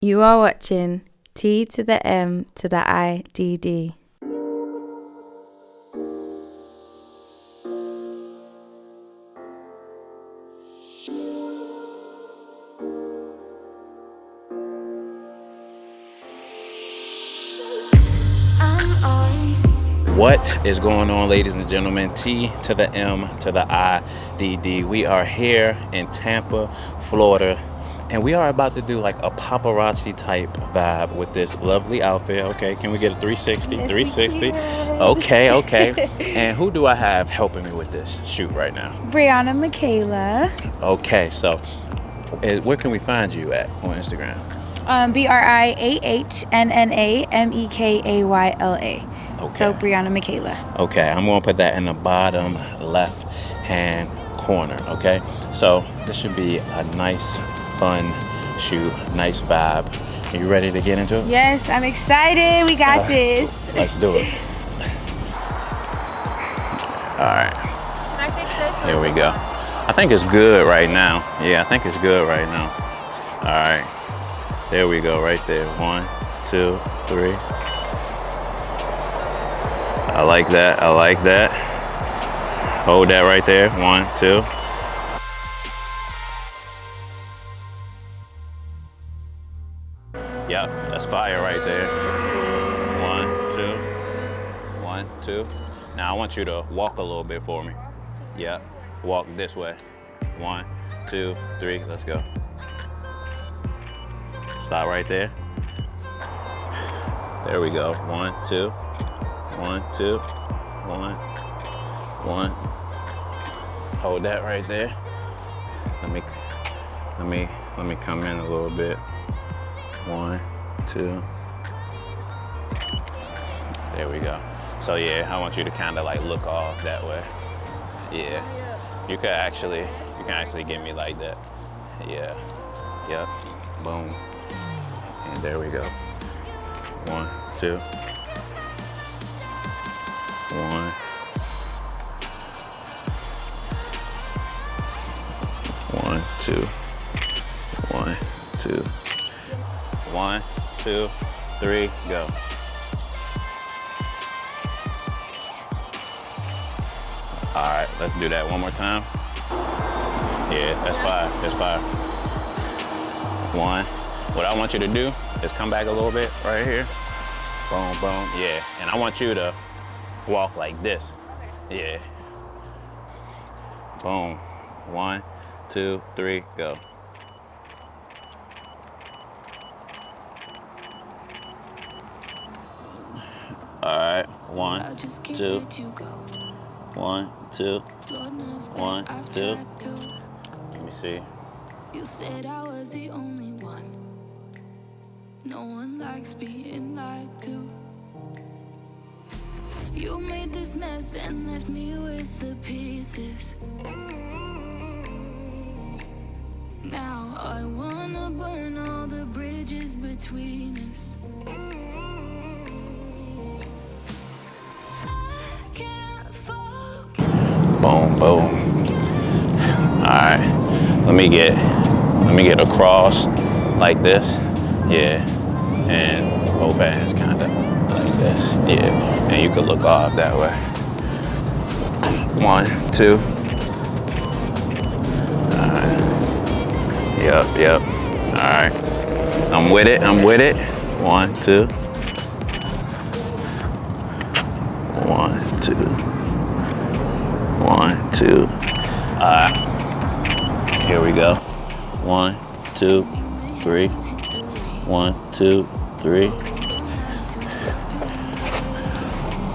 You are watching T to the M to the IDD. What is going on, ladies and gentlemen? T to the M to the IDD. We are here in Tampa, Florida, and we are about to do like a paparazzi type vibe with this lovely outfit. Okay, can we get a 360? Yes, 360. Okay. And who do I have helping me with this shoot right now? Brianna Michaela. Okay, so where can we find you at on Instagram? BriAhnnaMekayla. Okay. So Brianna Michaela. Okay, I'm gonna put that in the bottom left hand corner. Okay, so this should be a nice, fun shoot, nice vibe. Are you ready to get into it? Yes, I'm excited. We got this. Let's do it. All right. Should I fix this? Here we go. I think it's good right now. Yeah, I think it's good right now. All right. There we go, right there. 1, 2, 3. I like that. I like that. Hold that right there. 1, 2. Yep, that's fire right there. 1, 2. 1, 2. Now I want you to walk a little bit for me. Yep, walk this way. 1, 2, 3. Let's go. Stop right there. There we go. 1, 2. 1, 2, 1, 1. Hold that right there. Let me come in a little bit. 1, 2. There we go. So yeah, I want you to kind of like look off that way. Yeah. You can actually get me like that. Yeah. Yep. Boom. And there we go. 1, 2. 1. 1, 2. 1, 2. 1, 2, 3, go. All right, let's do that one more time. Yeah, that's fire. That's fire. 1. What I want you to do is come back a little bit right here. Boom, boom. Yeah, and I want you to walk like this. Okay. Yeah. Boom. 1, 2, 3, go. All right. 1, 2. 1, 2. 1, 2. Let me see. You said I was the only one. No one likes being lied to. You made this mess and left me with the pieces. Now I wanna burn all the bridges between us. I can't focus. Boom, boom. All right. Let me get across like this. Yeah. And both hands kind of like this. Yeah. And you could look off that way. 1, 2. All right. Yep. All right. I'm with it. 1, 2. 1, 2. 1, 2. All right. Here we go. 1, 2, 3. 1, 2, 3.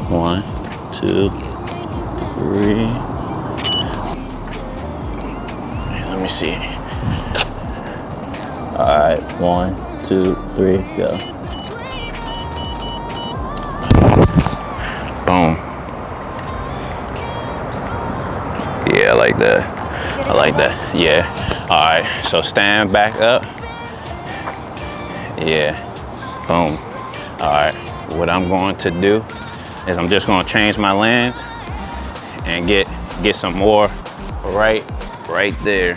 1, 2, 3. Let me see. All right, 1, 2, 3, go. Boom. Yeah, I like that. I like that. Yeah. All right, so stand back up. Yeah. Boom. All right. What I'm going to do is I'm just going to change my lens and get some more right there.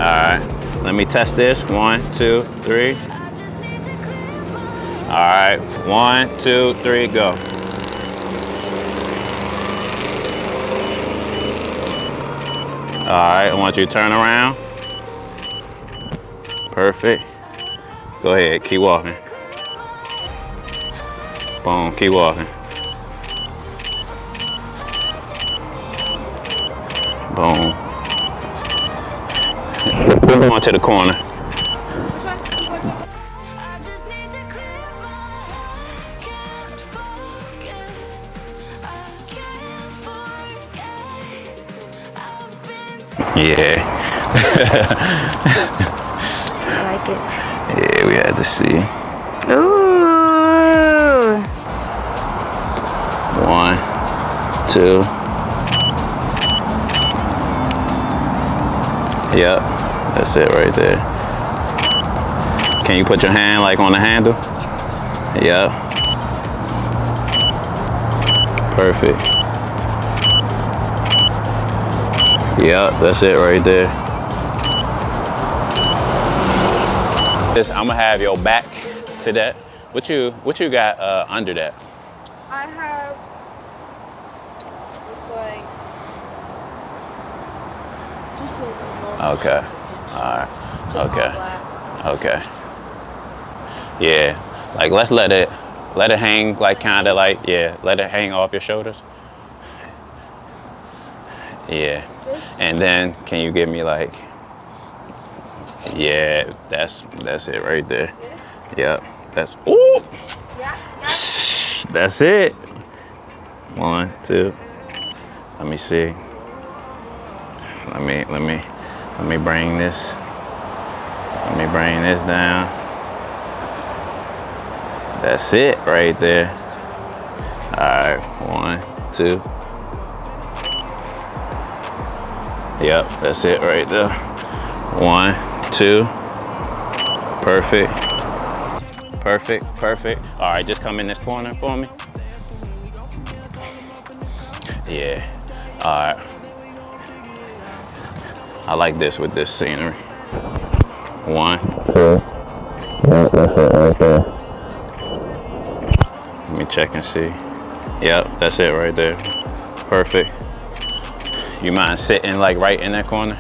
right, let me test this. 1, 2, 3. All right, 1, 2, 3, go. All right, I want you to turn around. Perfect. Go ahead, keep walking. Boom, keep walking. Boom. We're going to the corner. Yeah. I like it. Yeah, we had to see. Ooh. 1, 2. Yep, that's it right there. Can you put your hand like on the handle? Yep. Perfect. Yep, that's it right there. I'm gonna have your back to that. What you got under that? I have just like Okay. All right. Okay. Okay. Yeah. Like let's let it hang like kind of like, yeah, let it hang off your shoulders. Yeah. And then can you give me like, yeah, that's it right there. Yep. That's ooh. That's it. 1, 2. Let me see. Let me bring this. Let me bring this down. That's it right there. All right, 1, 2. Yep, that's it right there. 1, 2. Perfect. Perfect, perfect. All right, just come in this corner for me. Yeah, all right. I like this with this scenery. 1, 2. That's it right there. Let me check and see. Yep, that's it right there. Perfect. You mind sitting like right in that corner?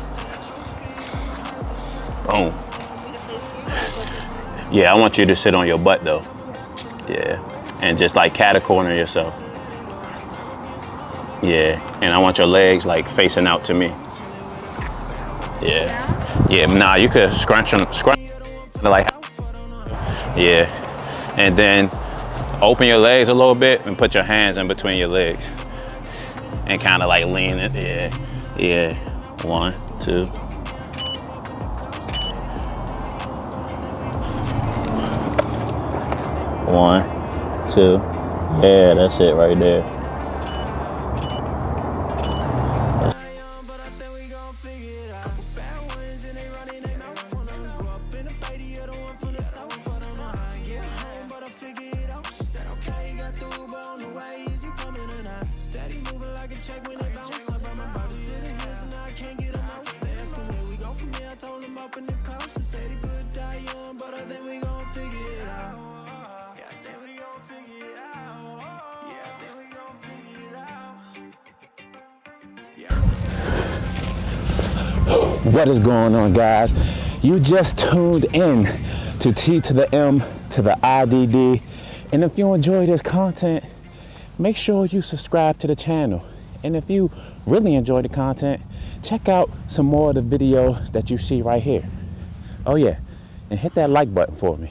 Boom. Yeah, I want you to sit on your butt though. Yeah, and just like cat-a-corner yourself. Yeah, and I want your legs like facing out to me. Yeah. Yeah, nah, you could scrunch them like, yeah. And then open your legs a little bit and put your hands in between your legs. And kind of like lean it, yeah. Yeah, 1, 2. One, 2. Yeah, that's it right there. What is going on, guys? You just tuned in to T to the M to the IDD. And if you enjoy this content, make sure you subscribe to the channel. And if you really enjoy the content, check out some more of the videos that you see right here. Oh yeah, and hit that like button for me.